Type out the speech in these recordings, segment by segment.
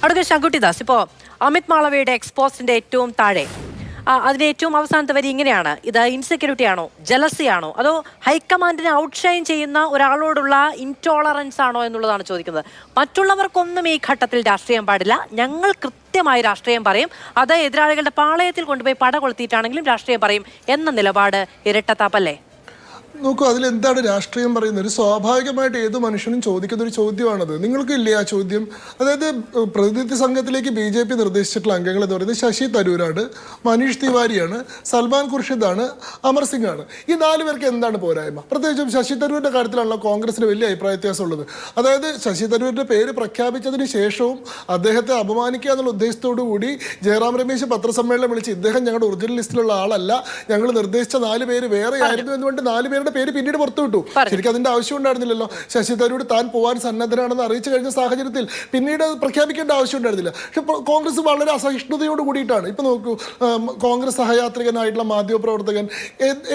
അടുത്ത ശങ്കുട്ടിദാസ്, ഇപ്പോൾ അമിത് മാളവയുടെ എക്സ്പോസ്റ്റിന്റെ ഏറ്റവും താഴെ അതിന്റെ ഏറ്റവും അവസാനത്തെ വരി ഇങ്ങനെയാണ്: ഇത് ഇൻസെക്യൂരിറ്റി ആണോ, ജലസി ആണോ, അതോ ഹൈക്കമാൻഡിനെ ഔട്ട്ഷൈൻ ചെയ്യുന്ന ഒരാളോടുള്ള ഇൻടോളറൻസ് ആണോ എന്നുള്ളതാണ് ചോദിക്കുന്നത്. മറ്റുള്ളവർക്കൊന്നും ഈ ഘട്ടത്തിൽ രാഷ്ട്രീയം പാടില്ല, ഞങ്ങൾ കൃത്യമായി രാഷ്ട്രീയം പറയും, അത് എതിരാളികളുടെ പാളയത്തിൽ കൊണ്ടുപോയി പട കൊളുത്തിയിട്ടാണെങ്കിലും രാഷ്ട്രീയം പറയും എന്ന നിലപാട് ഇരട്ടത്താപ്പല്ലേ? നോക്കൂ, അതിലെന്താണ് രാഷ്ട്രീയം പറയുന്നത്? ഒരു സ്വാഭാവികമായിട്ട് ഏത് മനുഷ്യനും ചോദിക്കുന്ന ഒരു ചോദ്യമാണത്. നിങ്ങൾക്കില്ലേ ആ ചോദ്യം? അതായത് പ്രതിനിധി സംഘത്തിലേക്ക് BJP നിർദ്ദേശിച്ചിട്ടുള്ള അംഗങ്ങൾ എന്ന് പറയുന്നത് ശശി തരൂരാണ്, മനീഷ് തിവാരിയാണ്, സൽമാൻ ഖുർഷിദാണ്, അമർ സിംഗ് ആണ്. ഈ 4 പേർക്ക് എന്താണ് പോരായ്മ? പ്രത്യേകിച്ചും ശശി തരൂരിന്റെ കാര്യത്തിലാണല്ലോ കോൺഗ്രസിന് വലിയ അഭിപ്രായ വ്യത്യാസമുള്ളത്. അതായത് ശശി തരൂരിന്റെ പേര് പ്രഖ്യാപിച്ചതിന് ശേഷവും അദ്ദേഹത്തെ അപമാനിക്കുക എന്നുള്ള ഉദ്ദേശത്തോടു കൂടി ജയറാം രമേശ് പത്രസമ്മേളനം വിളിച്ച് ഇദ്ദേഹം ഞങ്ങളുടെ ഒറിജിനൽ ലിസ്റ്റിലുള്ള ആളല്ല, ഞങ്ങൾ നിർദ്ദേശിച്ച 4 പേര് വേറെ ആയിരുന്നു എന്നുകൊണ്ട് 4 പേരുടെ പേര് പിന്നീട് പുറത്തു വിട്ടു. ശരിക്കും അതിന്റെ ആവശ്യം ഉണ്ടായിരുന്നില്ലല്ലോ. ശശി തരൂർ താൻ പോവാൻ സന്നദ്ധനാണെന്ന് അറിയിച്ചു കഴിഞ്ഞ സാഹചര്യത്തിൽ പിന്നീട് പ്രഖ്യാപിക്കേണ്ട ആവശ്യം ഉണ്ടായിരുന്നില്ല. പക്ഷെ കോൺഗ്രസ് വളരെ അസഹിഷ്ണുതയോട് കൂടിയിട്ടാണ്. ഇപ്പൊ നോക്കൂ, കോൺഗ്രസ് സഹയാത്രികനായിട്ടുള്ള മാധ്യമപ്രവർത്തകൻ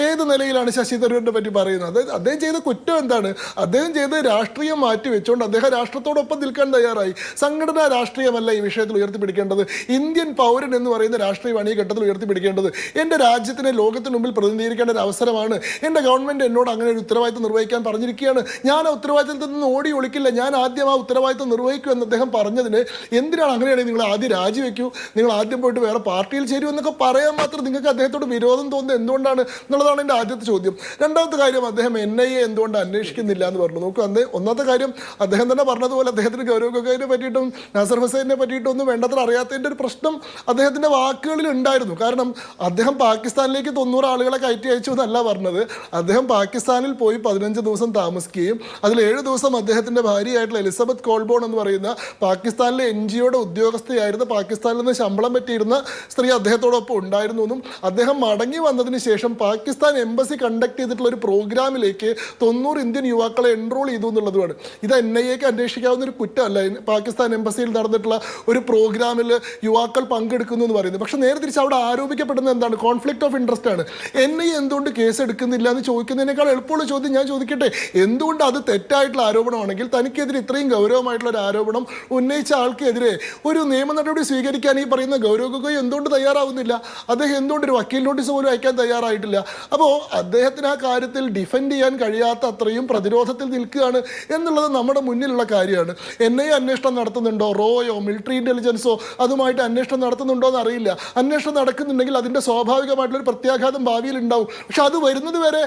ഏത് നിലയിലാണ് ശശി തരൂരിനെ പറ്റി പറയുന്നത്? അദ്ദേഹം ചെയ്ത കുറ്റം എന്താണ്? അദ്ദേഹം ചെയ്ത് രാഷ്ട്രീയം മാറ്റി വെച്ചുകൊണ്ട് അദ്ദേഹം രാഷ്ട്രത്തോടൊപ്പം നിൽക്കാൻ തയ്യാറായി. സംഘടനാ രാഷ്ട്രീയമല്ല ഈ വിഷയത്തിൽ ഉയർത്തിപ്പിടിക്കേണ്ടത്, ഇന്ത്യൻ പൗരൻ എന്ന് പറയുന്ന രാഷ്ട്രീയമാണ് ഈ ഘട്ടത്തിൽ ഉയർത്തിപ്പിടിക്കേണ്ടത്. എൻ്റെ രാജ്യത്തിനെ ലോകത്തിന് മുമ്പിൽ പ്രതിനിധീകരിക്കേണ്ട ഒരു അവസരമാണ്. എൻ്റെ ഗവൺമെന്റ് എന്നോട് അങ്ങനെ ഒരു ഉത്തരവാദിത്വം നിർവഹിക്കാൻ പറഞ്ഞിരിക്കുകയാണ്. ഞാൻ ആ ഉത്തരവാദിത്തത്തിൽ നിന്ന് ഓടി ഒളിക്കില്ല, ഞാൻ ആദ്യം ആ ഉത്തരവാദിത്വം നിർവഹിക്കൂ എന്ന് അദ്ദേഹം പറഞ്ഞതിന് എന്തിനാണ് അങ്ങനെയാണെങ്കിൽ നിങ്ങൾ ആദ്യം രാജിവെക്കൂ, നിങ്ങൾ ആദ്യം പോയിട്ട് വേറെ പാർട്ടിയിൽ ചേരൂ എന്നൊക്കെ പറയാൻ മാത്രം നിങ്ങൾക്ക് അദ്ദേഹത്തോട് വിരോധം തോന്നുന്നത് എന്തുകൊണ്ടാണ് എന്നുള്ളതാണ് എൻ്റെ ആദ്യത്തെ ചോദ്യം. രണ്ടാമത്തെ കാര്യം, അദ്ദേഹം NIA എന്തുകൊണ്ട് അന്വേഷിക്കുന്നില്ല എന്ന് പറഞ്ഞു. നോക്കൂ, ഒന്നാമത്തെ കാര്യം, അദ്ദേഹം തന്നെ പറഞ്ഞതുപോലെ അദ്ദേഹത്തിന് ഗൗരവ് ഗൊഗോയിനെ പറ്റിയിട്ടും നാസർ ഹുസൈനെ പറ്റിയിട്ടും ഒന്നും വേണ്ടത്ര അറിയാത്തതിൻ്റെ ഒരു പ്രശ്നം അദ്ദേഹത്തിൻ്റെ വാക്കുകളിൽ ഉണ്ടായിരുന്നു. കാരണം അദ്ദേഹം പാകിസ്ഥാനിലേക്ക് 90 ആളുകളെ കയറ്റി അയച്ചു എന്നല്ല പറഞ്ഞത്. അദ്ദേഹം പാകിസ്ഥാനിൽ പോയി 15 ദിവസം താമസിക്കുകയും അതിൽ 7 ദിവസം അദ്ദേഹത്തിൻ്റെ ഭാര്യയായിട്ടുള്ള എലിസബത്ത് കോൾബോൺ എന്ന് പറയുന്ന പാകിസ്ഥാനിലെ NGOയുടെ ഉദ്യോഗസ്ഥയായിരുന്ന, പാകിസ്ഥാനിൽ നിന്ന് ശമ്പളം പറ്റിയിരുന്ന സ്ത്രീ അദ്ദേഹത്തോടൊപ്പം ഉണ്ടായിരുന്നു എന്നും അദ്ദേഹം മടങ്ങി വന്നതിന് ശേഷം പാകിസ്ഥാൻ എംബസി കണ്ടക്ട് ചെയ്തിട്ടുള്ള ഒരു പ്രോഗ്രാമിലേക്ക് 90 ഇന്ത്യൻ യുവാക്കളെ എൻറോൾ ചെയ്തു എന്നുള്ളതുമാണ്. ഇത് NIAക്ക് അന്വേഷിക്കാവുന്ന ഒരു കുറ്റമല്ല. പാകിസ്ഥാൻ എംബസിയിൽ നടന്നിട്ടുള്ള ഒരു പ്രോഗ്രാമിൽ യുവാക്കൾ പങ്കെടുക്കുന്നു എന്ന് പറയുന്നത്. പക്ഷെ നേരെ തിരിച്ച് അവിടെ ആരോപിക്കപ്പെടുന്നത് എന്താണ്? കോൺഫ്ലിക്റ്റ് ഓഫ് ഇൻട്രസ്റ്റ് ആണ്. NIA എന്തുകൊണ്ട് കേസ് എടുക്കുന്നില്ല എന്ന് ചോദിക്കുന്നതിനേക്കാൾ എളുപ്പമുള്ള ചോദ്യം ഞാൻ ചോദിക്കട്ടെ, എന്തുകൊണ്ട് അത് തെറ്റായിട്ടുള്ള ആരോപണമാണെങ്കിൽ തനിക്കെതിരെ ഇത്രയും ഗൗരവമായിട്ടുള്ള ഒരു ആരോപണം ഉന്നയിച്ച ആൾക്കെതിരെ ഒരു നിയമ നടപടി സ്വീകരിക്കാൻ ഈ പറയുന്ന ഗൗരവ് ഗൊഗോയ് എന്തുകൊണ്ട് തയ്യാറാവുന്നില്ല? അദ്ദേഹം എന്തുകൊണ്ട് ഒരു വക്കീൽ നോട്ടീസ് പോലും അയക്കാൻ തയ്യാറായിട്ടില്ല? അപ്പോൾ അദ്ദേഹത്തിന് ആ കാര്യത്തിൽ ഡിഫെൻഡ് ചെയ്യാൻ കഴിയാത്ത അത്രയും പ്രതിരോധത്തിൽ നിൽക്കുകയാണ് എന്നുള്ളത് നമ്മുടെ മുന്നിലുള്ള കാര്യമാണ്. NIA അന്വേഷണം നടത്തുന്നുണ്ടോ, റോയോ മിലിറ്ററി ഇന്റലിജൻസോ അതുമായിട്ട് അന്വേഷണം നടത്തുന്നുണ്ടോ എന്ന് അറിയില്ല. അന്വേഷണം നടക്കുന്നുണ്ടെങ്കിൽ അതിൻ്റെ സ്വാഭാവികമായിട്ടുള്ളൊരു പ്രത്യാഘാതം ഭാവിയിൽ ഉണ്ടാവും. പക്ഷെ അത് വരുന്നത് വരെ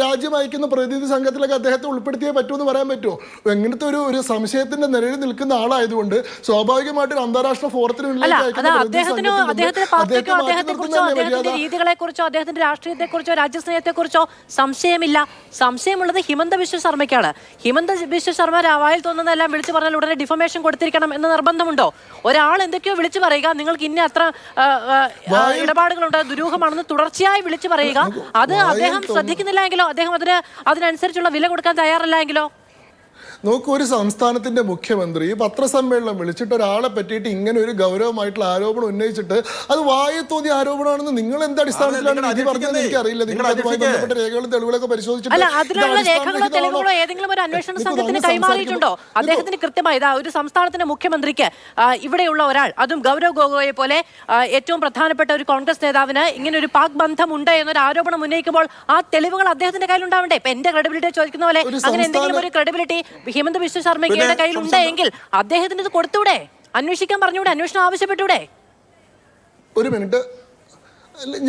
രാജ്യം അയക്കുന്ന പ്രതിനിധി സംഘത്തിലൊക്കെ അദ്ദേഹത്തെ ഉൾപ്പെടുത്തിയേ പറ്റുമെന്ന് പറയാൻ പറ്റുമോ? ഇങ്ങനത്തെ ഒരു സംശയത്തിന്റെ നിലയിൽ നിൽക്കുന്ന ആളായതുകൊണ്ട് സ്വാഭാവികമായിട്ട് ഒരു അന്താരാഷ്ട്ര രീതികളെക്കുറിച്ചോ അദ്ദേഹത്തിന്റെ രാഷ്ട്രീയത്തെക്കുറിച്ചോ രാജ്യസ്നേഹത്തെക്കുറിച്ചോ സംശയമില്ല. സംശയമുള്ളത് ഹിമന്ത ബിശ്വ ശർമ്മയ്ക്കാണ്. ഹിമന്ത ബിശ്വ ശർമ്മ വായിൽ തോന്നുന്നതെല്ലാം വിളിച്ചു പറഞ്ഞാൽ ഉടനെ ഡിഫമേഷൻ കൊടുത്തിരിക്കണം എന്ന് നിർബന്ധമുണ്ടോ? ഒരാൾ എന്തൊക്കെയോ വിളിച്ചു പറയുക, നിങ്ങൾക്ക് ഇന്ന അത്ര ഇടപാടുകളുണ്ട്, ദുരൂഹമാണെന്ന് തുടർച്ചയായി വിളിച്ചു പറയുക, അത് അദ്ദേഹം ശ്രദ്ധിക്കുന്നില്ല എങ്കിലോ, അദ്ദേഹം അതിനനുസരിച്ചുള്ള വില കൊടുക്കാൻ തയ്യാറല്ല എങ്കിലോ? നോക്കൂ, ഒരു സംസ്ഥാനത്തിന്റെ മുഖ്യമന്ത്രി പത്രസമ്മേളനം വിളിച്ചിട്ട് ഒരാളെ പറ്റിയിട്ട് ഇങ്ങനെ ഒരു ഗൗരവമായിട്ടുള്ള ആരോപണം ഉന്നയിച്ചിട്ട് അത് വായി തോന്നിയ ആരോപണമാണെന്ന് നിങ്ങൾ എന്ത് അടിസ്ഥാനത്തിലാണ് വിധി പറഞ്ഞതെന്ന് എനിക്കറിയില്ല. നിങ്ങൾ അതുമായി ബന്ധപ്പെട്ട രേഖകളും തെളിവുകളൊക്കെ പരിശോധിച്ചിട്ട് ഏതെങ്കിലും ഒരു അന്വേഷണ സംഘത്തിന് കൈമാറിയിട്ടുണ്ടോ? അദ്ദേഹത്തിന് കൃത്യമായി ഒരു സംസ്ഥാനത്തിന്റെ മുഖ്യമന്ത്രിക്ക് ഇവിടെയുള്ള ഒരാൾ, അതും ഗൗരവ് ഗൊഗോയെ പോലെ ഏറ്റവും പ്രധാനപ്പെട്ട ഒരു കോൺഗ്രസ് നേതാവിന് ഇങ്ങനെ ഒരു പാക് ബന്ധമുണ്ട് എന്നൊരു ആരോപണം ഉന്നയിക്കുമ്പോൾ ആ തെളിവുകൾ അദ്ദേഹത്തിന്റെ കയ്യിലുണ്ടാവണ്ടേ? ഇപ്പൊ എന്റെ ക്രെഡിബിലിറ്റി ചോദിക്കുന്ന പോലെ അങ്ങനെ എന്തെങ്കിലും ഒരു ക്രെഡിബിലിറ്റി ഹിമന്ത ബിശ്വ ശർമ്മയുടെ കയ്യിൽ ഉണ്ടെങ്കിൽ അദ്ദേഹത്തിന് ഇത് കൊടുത്തൂടെ? അന്വേഷിക്കാൻ പറഞ്ഞൂടെ? അന്വേഷണം ആവശ്യപ്പെട്ടൂടെ? ഒരു മിനിറ്റ്,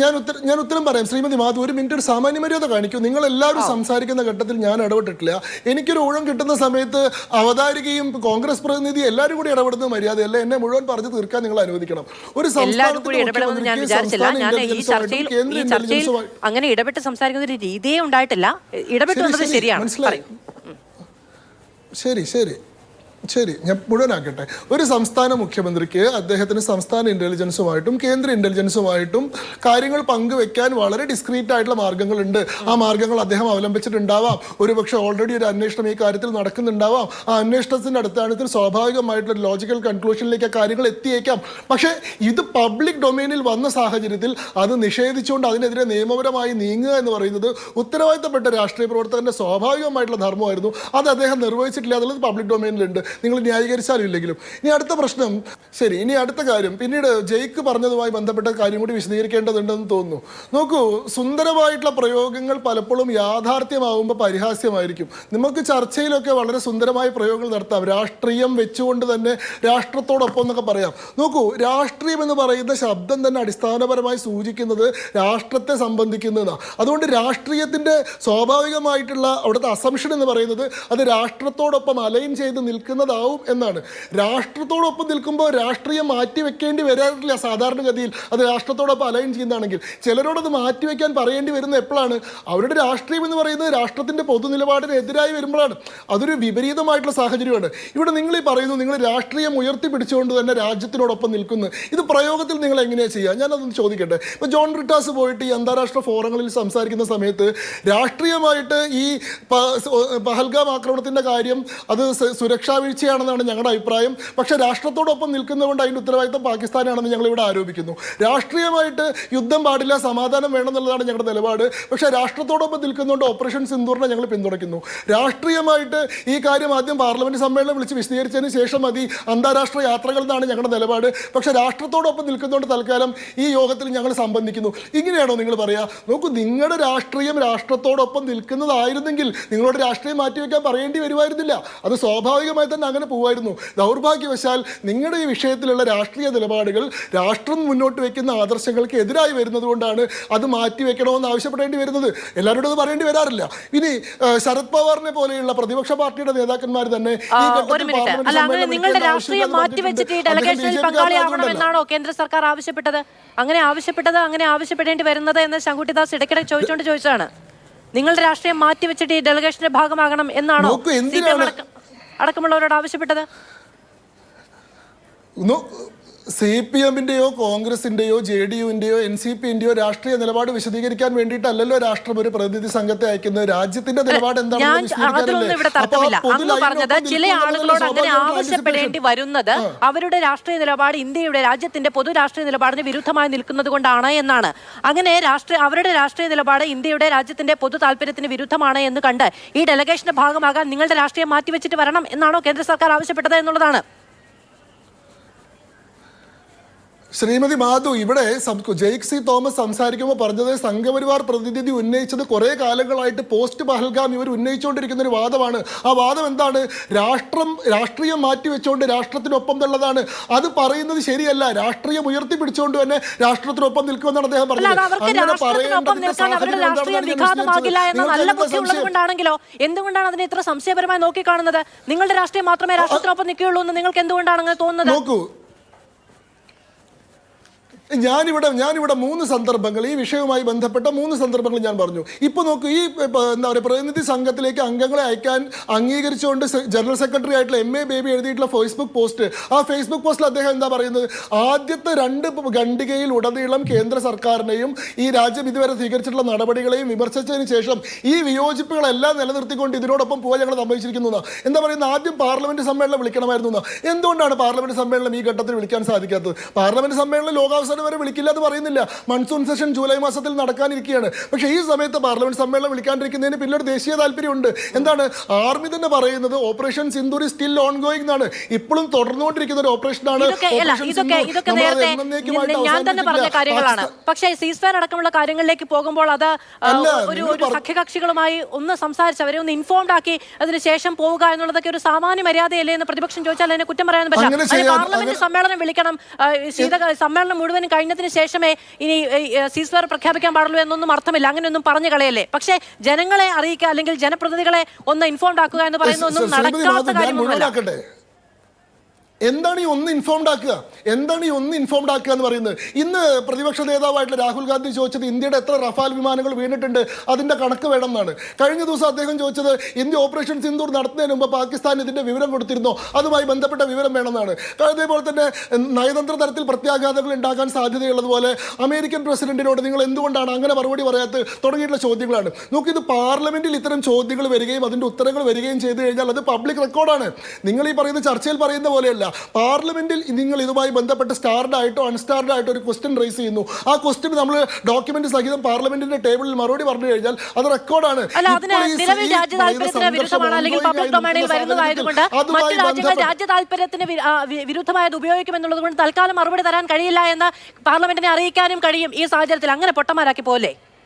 ഞാൻ ഉത്തരം പറയാം. ശ്രീമതി മാധു, ഒരു മിനിറ്റ് ഒരു സാമാന്യ മര്യാദ കാണിക്കൂ. നിങ്ങൾ എല്ലാവരും സംസാരിക്കുന്ന ഘട്ടത്തിൽ ഞാൻ ഇടപെട്ടിട്ടില്ല. എനിക്കൊരു ഊഴം കിട്ടുന്ന സമയത്ത് അവതാരികയും കോൺഗ്രസ് പ്രതിനിധി എല്ലാവരും കൂടി ഇടപെടുന്ന മര്യാദയല്ല. എന്നെ മുഴുവൻ പറഞ്ഞു തീർക്കാൻ നിങ്ങൾ അനുവദിക്കണം. ഒരു അങ്ങനെ ഇടപെട്ട് സംസാരിക്കുന്ന ഒരു രീതിയേ ഉണ്ടായിട്ടില്ല. ഇടപെട്ട് ശരിയാണ്. ശരി, ഞാൻ മുഴുവനാക്കട്ടെ. ഒരു സംസ്ഥാന മുഖ്യമന്ത്രിക്ക് അദ്ദേഹത്തിന് സംസ്ഥാന ഇന്റലിജൻസുമായിട്ടും കേന്ദ്ര ഇന്റലിജൻസുമായിട്ടും കാര്യങ്ങൾ പങ്കുവെക്കാൻ വളരെ ഡിസ്ക്രീറ്റ് ആയിട്ടുള്ള മാർഗങ്ങളുണ്ട്. ആ മാർഗങ്ങൾ അദ്ദേഹം അവലംബിച്ചിട്ടുണ്ടാവാം. ഒരുപക്ഷെ ഓൾറെഡി ഒരു അന്വേഷണം ഈ കാര്യത്തിൽ നടക്കുന്നുണ്ടാവാം. ആ അന്വേഷണത്തിന്റെ അടിസ്ഥാനത്തിൽ സ്വാഭാവികമായിട്ടുള്ള ഒരു ലോജിക്കൽ കൺക്ലൂഷനിലേക്ക് ആ കാര്യങ്ങൾ എത്തിയേക്കാം. പക്ഷേ ഇത് പബ്ലിക് ഡൊമൈനിൽ വന്ന സാഹചര്യത്തിൽ അത് നിഷേധിച്ചുകൊണ്ട് അതിനെതിരെ നിയമപരമായി നീങ്ങുക എന്ന് പറയുന്നത് ഉത്തരവാദിത്തപ്പെട്ട രാഷ്ട്രീയ പ്രവർത്തകന്റെ സ്വാഭാവികമായിട്ടുള്ള ധർമ്മമായിരുന്നു. അത് അദ്ദേഹം നിർവഹിച്ചിട്ടില്ല എന്നുള്ളത് പബ്ലിക് ഡൊമൈനിലുണ്ട്. നിങ്ങൾ ന്യായീകരിച്ചാലും ഇല്ലെങ്കിലും. ഇനി അടുത്ത പ്രശ്നം, ശരി, ഇനി അടുത്ത കാര്യം, പിന്നീട് ജയ്ക്ക് പറഞ്ഞതുമായി ബന്ധപ്പെട്ട കാര്യം കൂടി വിശദീകരിക്കേണ്ടതുണ്ടെന്ന് തോന്നുന്നു. നോക്കൂ, സുന്ദരമായിട്ടുള്ള പ്രയോഗങ്ങൾ പലപ്പോഴും യാഥാർത്ഥ്യമാകുമ്പോൾ പരിഹാസ്യമായിരിക്കും. നമുക്ക് ചർച്ചയിലൊക്കെ വളരെ സുന്ദരമായ പ്രയോഗങ്ങൾ നടത്താം, രാഷ്ട്രീയം വെച്ചുകൊണ്ട് തന്നെ രാഷ്ട്രത്തോടൊപ്പം എന്നൊക്കെ പറയാം. നോക്കൂ, രാഷ്ട്രീയം എന്ന് പറയുന്ന ശബ്ദം തന്നെ അടിസ്ഥാനപരമായി സൂചിക്കുന്നത് രാഷ്ട്രത്തെ സംബന്ധിക്കുന്നതാണ്. അതുകൊണ്ട് രാഷ്ട്രീയത്തിൻ്റെ സ്വാഭാവികമായിട്ടുള്ള അവിടുത്തെ അസംഷൻ എന്ന് പറയുന്നത് അത് രാഷ്ട്രത്തോടൊപ്പം അലൈൻ ചെയ്ത് നിൽക്കുന്നതാവും എന്നാണ്. രാഷ്ട്രത്തോടൊപ്പം നിൽക്കുമ്പോൾ രാഷ്ട്രീയം മാറ്റിവെക്കേണ്ടി വരാറില്ല സാധാരണഗതിയിൽ, അത് രാഷ്ട്രത്തോടൊപ്പം അലൈൻ ചെയ്യുന്നതാണെങ്കിൽ. ചിലരോടത് മാറ്റിവെക്കാൻ പറയേണ്ടി വരുന്നത് എപ്പോഴാണ്? അവരുടെ രാഷ്ട്രീയം എന്ന് പറയുന്നത് രാഷ്ട്രത്തിൻ്റെ പൊതുനിലപാടിന് എതിരായി വരുമ്പോഴാണ്. അതൊരു വിപരീതമായിട്ടുള്ള സാഹചര്യമാണ്. ഇവിടെ നിങ്ങൾ ഈ പറയുന്നു നിങ്ങൾ രാഷ്ട്രീയം ഉയർത്തിപ്പിടിച്ചുകൊണ്ട് തന്നെ രാജ്യത്തിനോടൊപ്പം നിൽക്കുന്നു. ഇത് പ്രയോഗത്തിൽ നിങ്ങൾ എങ്ങനെയാണ് ചെയ്യുക? ഞാനതൊന്ന് ചോദിക്കട്ടെ. ഇപ്പോൾ ജോൺ ബ്രിട്ടാസ് പോയിട്ട് ഈ അന്താരാഷ്ട്ര ഫോറങ്ങളിൽ സംസാരിക്കുന്ന സമയത്ത് രാഷ്ട്രീയമായിട്ട് ഈ പഹൽഗാം ആക്രമണത്തിൻ്റെ കാര്യം അത് സുരക്ഷാ വീഴ്ചയാണെന്നാണ് ഞങ്ങളുടെ അഭിപ്രായം, പക്ഷേ രാഷ്ട്രത്തോടൊപ്പം നിൽക്കുന്നതുകൊണ്ട് അതിൻ്റെ ഉത്തരവാദിത്തം പാകിസ്ഥാനാണെന്ന് ഞങ്ങളിവിടെ ആരോപിക്കുന്നു. രാഷ്ട്രീയമായിട്ട് യുദ്ധം പാടില്ല, സമാധാനം വേണമെന്നുള്ളതാണ് ഞങ്ങളുടെ നിലപാട്, പക്ഷേ രാഷ്ട്രത്തോടൊപ്പം നിൽക്കുന്നതുകൊണ്ട് ഓപ്പറേഷൻ സിന്ദൂറിനെ ഞങ്ങൾ പിന്തുണയ്ക്കുന്നു. രാഷ്ട്രീയമായിട്ട് ഈ കാര്യം ആദ്യം പാർലമെന്റ് സമ്മേളനം വിളിച്ച് വിശദീകരിച്ചതിന് ശേഷം മതി അന്താരാഷ്ട്ര യാത്രകൾ എന്നാണ് ഞങ്ങളുടെ നിലപാട്, പക്ഷേ രാഷ്ട്രത്തോടൊപ്പം നിൽക്കുന്നതുകൊണ്ട് തൽക്കാലം ഈ യോഗത്തിൽ ഞങ്ങൾ സംബന്ധിക്കുന്നു. ഇങ്ങനെയാണോ നിങ്ങൾ പറയുക? നോക്കൂ, നിങ്ങളുടെ രാഷ്ട്രീയം രാഷ്ട്രത്തോടൊപ്പം നിൽക്കുന്നതായിരുന്നെങ്കിൽ നിങ്ങളോട് രാഷ്ട്രീയം മാറ്റിവെക്കാൻ പറയേണ്ടി വരുമായിരുന്നില്ല, അത് സ്വാഭാവികമായി തന്നെ അങ്ങനെ പോകുമായിരുന്നു. ദൗർഭാഗ്യവശാൽ നിങ്ങളുടെ ഈ വിഷയത്തിലുള്ള രാഷ്ട്രീയ നിലപാടുകൾ രാഷ്ട്രം മുന്നോട്ട് വയ്ക്കുന്ന ആദർശങ്ങൾക്ക് എതിരായി വരുന്നത് കൊണ്ടാണ് അത് മാറ്റിവെക്കണമെന്ന് ആവശ്യപ്പെടേണ്ടി വരുന്നത്. എല്ലാവരോടും അത് പറയേണ്ടി വരാറില്ല. ഇനി ശരത് പവാറിനെ പോലെയുള്ള പ്രതിപക്ഷ പാർട്ടിയുടെ നേതാക്കന്മാർ തന്നെ നിങ്ങളുടെ രാഷ്ട്രീയം മാറ്റിവെച്ചിട്ട് ഈ ഡെലഗേഷനിൽ പങ്കാളിയാകണമെന്നാണോ കേന്ദ്ര സർക്കാർ ആവശ്യപ്പെട്ടത്? അങ്ങനെ ആവശ്യപ്പെടേണ്ടി വരുന്നത് എന്ന് ശങ്കുട്ടിദാസ് ഇടയ്ക്കിടെ ചോദിച്ചതാണ്. നിങ്ങളുടെ രാഷ്ട്രീയം മാറ്റിവെച്ചിട്ട് ഈ ഡെലഗേഷന്റെ ഭാഗമാകണം എന്നാണോ അടക്കമുള്ളവരോട് ആവശ്യപ്പെട്ടത്? CPM-ന്റെയോ കോൺഗ്രസിന്റെയോ JDU-ന്റെയോ NCP-ന്റെയോ രാഷ്ട്രീയ നിലപാട് വിശദീകരിക്കാൻ വേണ്ടിയിട്ടല്ലല്ലോ രാഷ്ട്രം ഒരു പ്രതിനിധി സംഘത്തെ അയക്കുന്നത്. രാജ്യത്തിന്റെ നിലപാട് പറഞ്ഞത് ചില ആളുകളോട് അങ്ങനെ ആവശ്യപ്പെടേണ്ടി വരുന്നത് അവരുടെ രാഷ്ട്രീയ നിലപാട് ഇന്ത്യയുടെ രാജ്യത്തിന്റെ പൊതു രാഷ്ട്രീയ നിലപാടിന് വിരുദ്ധമായി നിൽക്കുന്നത് കൊണ്ടാണ് എന്നാണ്. അങ്ങനെ അവരുടെ രാഷ്ട്രീയ നിലപാട് ഇന്ത്യയുടെ രാജ്യത്തിന്റെ പൊതു താല്പര്യത്തിന് വിരുദ്ധമാണ് എന്ന് കണ്ട് ഈ ഡെലഗേഷന്റെ ഭാഗമാകാൻ നിങ്ങളുടെ രാഷ്ട്രീയം മാറ്റിവെച്ചിട്ട് വരണം എന്നാണോ കേന്ദ്ര സർക്കാർ ആവശ്യപ്പെട്ടത് എന്നുള്ളതാണ്. ശ്രീമതി മാധു, ഇവിടെ ജെയ്ക് സി തോമസ് സംസാരിക്കുമ്പോൾ പറഞ്ഞത് സംഘപരിവാർ പ്രതിനിധി ഉന്നയിച്ചത് കുറെ കാലങ്ങളായിട്ട് പോസ്റ്റ് പഹൽഗാം ഇവർ ഉന്നയിച്ചുകൊണ്ടിരിക്കുന്ന ഒരു വാദമാണ്. ആ വാദം എന്താണ്? രാഷ്ട്രീയം മാറ്റിവെച്ചുകൊണ്ട് രാഷ്ട്രത്തിനൊപ്പം എന്നുള്ളതാണ്. അത് പറയുന്നത് ശരിയല്ല. രാഷ്ട്രീയം ഉയർത്തിപ്പിടിച്ചുകൊണ്ട് തന്നെ രാഷ്ട്രത്തിനൊപ്പം നിൽക്കുമെന്നാണ് അദ്ദേഹം പറഞ്ഞത്. എന്തുകൊണ്ടാണ് അതിനെ ഇത്ര സംശയപരമായി നോക്കിക്കാണുന്നത്? നിങ്ങളുടെ രാഷ്ട്രീയം മാത്രമേ രാഷ്ട്രത്തിനൊപ്പം നിൽക്കുകയുള്ളൂ എന്ന് നിങ്ങൾക്ക് എന്തുകൊണ്ടാണ് അങ്ങനെ തോന്നുന്നത്? നോക്കൂ, ഞാനിവിടെ 3 സന്ദർഭങ്ങൾ, ഈ വിഷയവുമായി ബന്ധപ്പെട്ട 3 സന്ദർഭങ്ങൾ ഞാൻ പറഞ്ഞു. ഇപ്പോൾ നോക്കൂ, ഈ എന്താ പറയുക, പ്രതിനിധി സംഘത്തിലേക്ക് അംഗങ്ങളെ അയക്കാൻ അംഗീകരിച്ചുകൊണ്ട് ജനറൽ സെക്രട്ടറി ആയിട്ടുള്ള MA ബേബി എഴുതിയിട്ടുള്ള ഫേസ്ബുക്ക് പോസ്റ്റ്, ആ ഫേസ്ബുക്ക് പോസ്റ്റിൽ അദ്ദേഹം എന്താ പറയുന്നത്? ആദ്യത്തെ 2 ഖണ്ഡികയിൽ ഉടനീളം കേന്ദ്ര സർക്കാരിനെയും ഈ രാജ്യം ഇതുവരെ സ്വീകരിച്ചിട്ടുള്ള നടപടികളെയും വിമർശിച്ചതിന് ശേഷം ഈ വിയോജിപ്പുകളെല്ലാം നിലനിർത്തിക്കൊണ്ട് ഇതിനോടൊപ്പം പോകാൻ ഞങ്ങൾ സമ്മതിച്ചിരിക്കുന്നു. എന്താ പറയുന്നത്? ആദ്യം പാർലമെന്റ് സമ്മേളനം വിളിക്കണമായിരുന്നു. എന്തുകൊണ്ടാണ് പാർലമെന്റ് സമ്മേളനം ഈ ഘട്ടത്തിൽ വിളിക്കാൻ സാധിക്കാത്തത്? പാർലമെന്റ് സമ്മേളനം ലോകാവസാനം വരെ വിളിക്കില്ല എന്ന് പറയുന്നില്ല. മൺസൂൺ സെഷൻ ജൂലൈ മാസത്തിൽ നടക്കാനിരിക്കുകയാണ്. പക്ഷേ ഈ സമയത്ത് പാർലമെന്റ് സമ്മേളനം വിളിക്കാണ്ടിരിക്കുന്നതിന് പിന്നീട് ദേശീയ താല്പര്യമുണ്ട്. എന്താണ്? ആർമി തന്നെ പറയുന്നത് operation Sindoor still on going എന്നാണ്. ഇപ്പോഴും തുടർന്നുകൊണ്ടിരിക്കുന്ന ഒരു ഓപ്പറേഷനാണ്. ഞാൻ തന്നെ പറഞ്ഞ കാര്യങ്ങളാണ്. പക്ഷേ സീസ്ഫയർ അടക്കമുള്ള കാര്യങ്ങളിലേക്ക് പോകുമ്പോൾ അത് ഒരു സഖ്യകക്ഷികളുമായി ഒന്ന് സംസാരിച്ച് അവരെ ഒന്ന് ഇൻഫോംഡ് ആക്കി അതിനുശേഷം പോവുക എന്നുള്ളതൊക്കെ ഒരു സാമാന്യ മര്യാദയല്ലേ എന്ന് പ്രതിപക്ഷം ചോദിച്ചാൽ അതിനെ കുറ്റം പറയാൻ പറ്റില്ല. പാർലമെന്റ് സമ്മേളനം വിളിക്കണം, ശീതകാല സമ്മേളനം മുഴുവനും കഴിഞ്ഞതിന് ശേഷമേ ഇനി സീസ്ഫയർ പ്രഖ്യാപിക്കാൻ പാടുള്ളൂ എന്നൊന്നും അർത്ഥമില്ല. അങ്ങനെയൊന്നും പറഞ്ഞു കളയല്ലേ. പക്ഷേ ജനങ്ങളെ അറിയിക്കുക അല്ലെങ്കിൽ ജനപ്രതിനിധികളെ ഒന്ന് ഇൻഫോംഡ് ആക്കുക എന്ന് പറയുന്ന ഒന്നും നടക്കാത്ത കാര്യമൊന്നുമല്ല. എന്താണ് ഈ ഒന്ന് ഇൻഫോംഡ് ആക്കുക? എന്ന് പറയുന്നത്? ഇന്ന് പ്രതിപക്ഷ നേതാവായിട്ടുള്ള രാഹുൽ ഗാന്ധി ചോദിച്ചത് ഇന്ത്യയുടെ എത്ര റഫാൽ വിമാനങ്ങൾ വീണിട്ടുണ്ട് അതിന്റെ കണക്ക് വേണം എന്നാണ്. കഴിഞ്ഞ ദിവസം അദ്ദേഹം ചോദിച്ചത് ഇന്ത്യ ഓപ്പറേഷൻ സിന്ദൂർ നടത്തുന്നതിന് മുമ്പ് പാകിസ്ഥാൻ ഇതിന്റെ വിവരം കൊടുത്തിരുന്നോ, അതുമായി ബന്ധപ്പെട്ട വിവരം വേണമെന്നാണ്. അതേപോലെ തന്നെ നയതന്ത്ര തലത്തിൽ പ്രത്യാഘാതങ്ങൾ ഉണ്ടാക്കാൻ സാധ്യതയുള്ളതുപോലെ അമേരിക്കൻ പ്രസിഡന്റിനോട് നിങ്ങൾ എന്തുകൊണ്ടാണ് അങ്ങനെ മറുപടി പറയാത്തത് തുടങ്ങിയിട്ടുള്ള ചോദ്യങ്ങളാണ്. നോക്കിയത് പാർലമെന്റിൽ ഇത്തരം ചോദ്യങ്ങൾ വരികയും അതിന്റെ ഉത്തരങ്ങൾ വരികയും ചെയ്തു കഴിഞ്ഞാൽ അത് പബ്ലിക് റെക്കോർഡാണ്. നിങ്ങൾ ഈ പറയുന്ന ചർച്ചയിൽ പറയുന്ന പോലെയല്ല. പാർലമെന്റിൽ നിങ്ങൾ ഇതുമായി ബന്ധപ്പെട്ട് സ്റ്റാർഡ് ആയിട്ടോ അൺസ്റ്റാർഡ് ആയിട്ടോ ഒരു ക്വസ്റ്റ്യൻ റൈസ് ചെയ്യുന്നു. ആ ക്വസ്റ്റ്യൻ നമ്മൾ ഡോക്യുമെന്റ് സഹിതം പാർലമെന്റിന്റെ ടേബിളിൽ മറുപടി പറഞ്ഞു കഴിഞ്ഞാൽ അത് റെക്കോർഡാണ്. അല്ല, അതിന് നിലവിൽ രാജ്യ താല്പര്യത്തിന് വിരുദ്ധമാണ് അല്ലെങ്കിൽ പബ്ലിക് ഡൊമൈനിൽ വരുന്നതായതുകൊണ്ട് മറ്റു രാജ്യങ്ങൾ രാജ്യ താല്പര്യത്തിന് വിരുദ്ധമായത് ഉപയോഗിക്കുമെന്നുള്ളത് കൊണ്ട് തൽക്കാലം മറുപടി തരാൻ കഴിയില്ല എന്ന് പാർലമെന്റിനെ അറിയിക്കാനും കഴിയും ഈ സാഹചര്യത്തിൽ. അങ്ങനെ പൊട്ടന്മാരാക്കി പോലെ